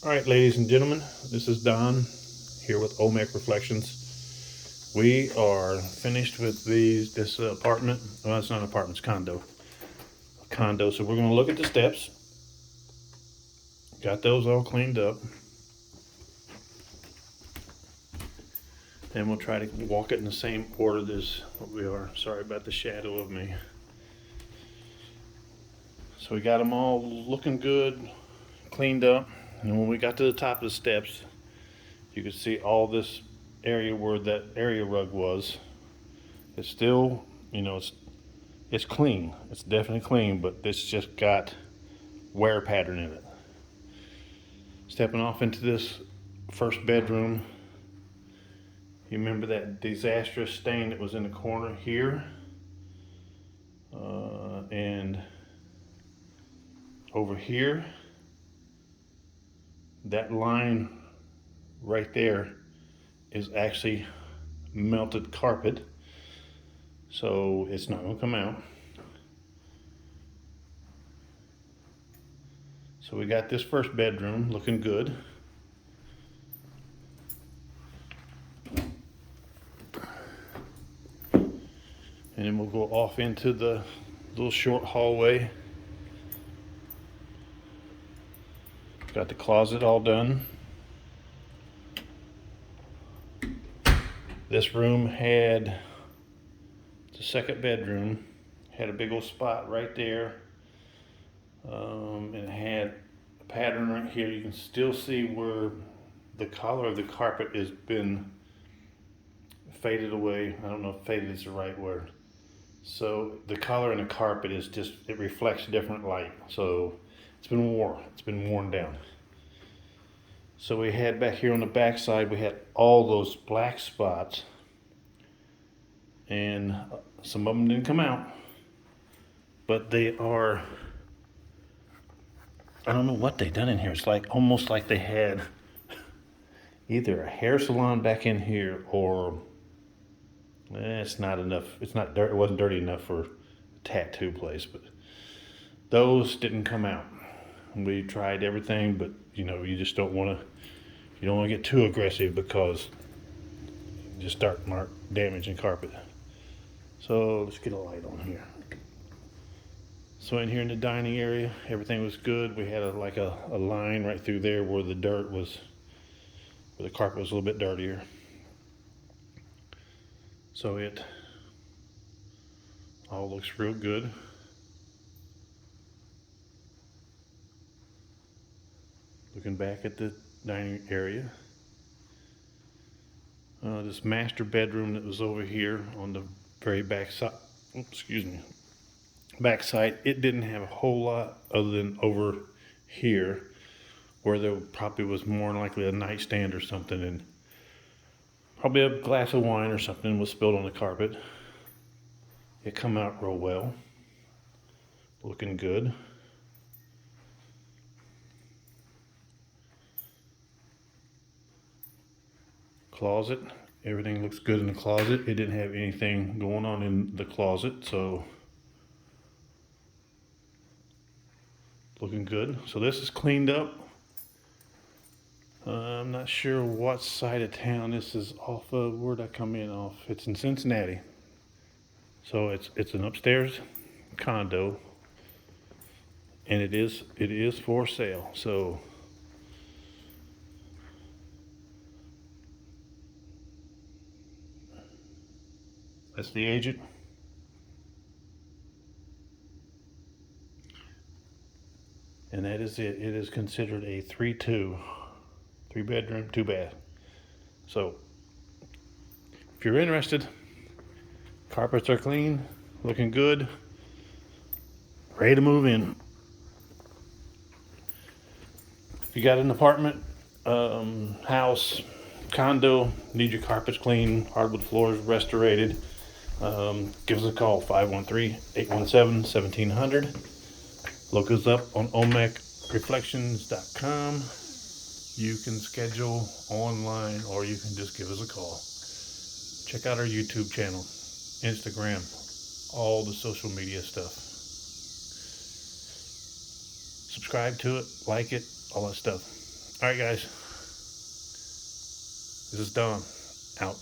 All right, ladies and gentlemen, this is Don here with Olmec Reflections. We are finished with this apartment. Well, it's not an apartment, it's condo. So we're going to look at the steps. Got those all cleaned up. Then we'll try to walk it in the same order as what we are. Sorry about the shadow of me. So we got them all looking good, cleaned up. And when we got to the top of the steps, you could see all this area where that area rug was. It's still, it's clean. It's definitely clean, but this just got wear pattern in it. Stepping off into this first bedroom, you remember that disastrous stain that was in the corner here, and over here, that line right there is actually melted carpet, so it's not going to come out. So we got this first bedroom looking good. And then we'll go off into the little short hallway. Got the closet all done. This room had, the second bedroom, had a big old spot right there. And it had a pattern right here. You can still see where the color of the carpet has been faded away. I don't know if faded is the right word. So the color in the carpet is just, it reflects different light. So it's been worn down. So we had back here on the back side, we had all those black spots, and some of them didn't come out, but they are, I don't know what they done in here. It's like almost like they had either a hair salon back in here, or it's not enough. It's not dirt. It wasn't dirty enough for a tattoo place, but those didn't come out. We tried everything, but you just don't want to. You don't want to get too aggressive because you just start damaging carpet. So let's get a light on here. So in here in the dining area, everything was good. We had a line right through there where the dirt was, where the carpet was a little bit dirtier. So it all looks real good. Looking back at the dining area. This master bedroom that was over here on the very back side, back side, it didn't have a whole lot other than over here where there probably was more than likely a nightstand or something, and probably a glass of wine or something was spilled on the carpet. It come out real well. Looking good. Closet, everything looks good in the closet. It didn't have anything going on in the closet, so looking good. So this is cleaned up. I'm not sure what side of town this is off of. Where'd I come in off? It's in Cincinnati. So it's an upstairs condo, and it is for sale. So that's the agent. And that is it. It is considered a 3-2, 3-bedroom, 2-bath. So if you're interested, carpets are clean, looking good, ready to move in. If you got an apartment, house, condo, need your carpets clean, hardwood floors restorated, give us a call, 513-817-1700. Look us up on olmecreflections.com. You can schedule online, or you can just give us a call. Check out our YouTube channel, Instagram, all the social media stuff. Subscribe to it, like it, all that stuff. All right, guys. This is Don. Out.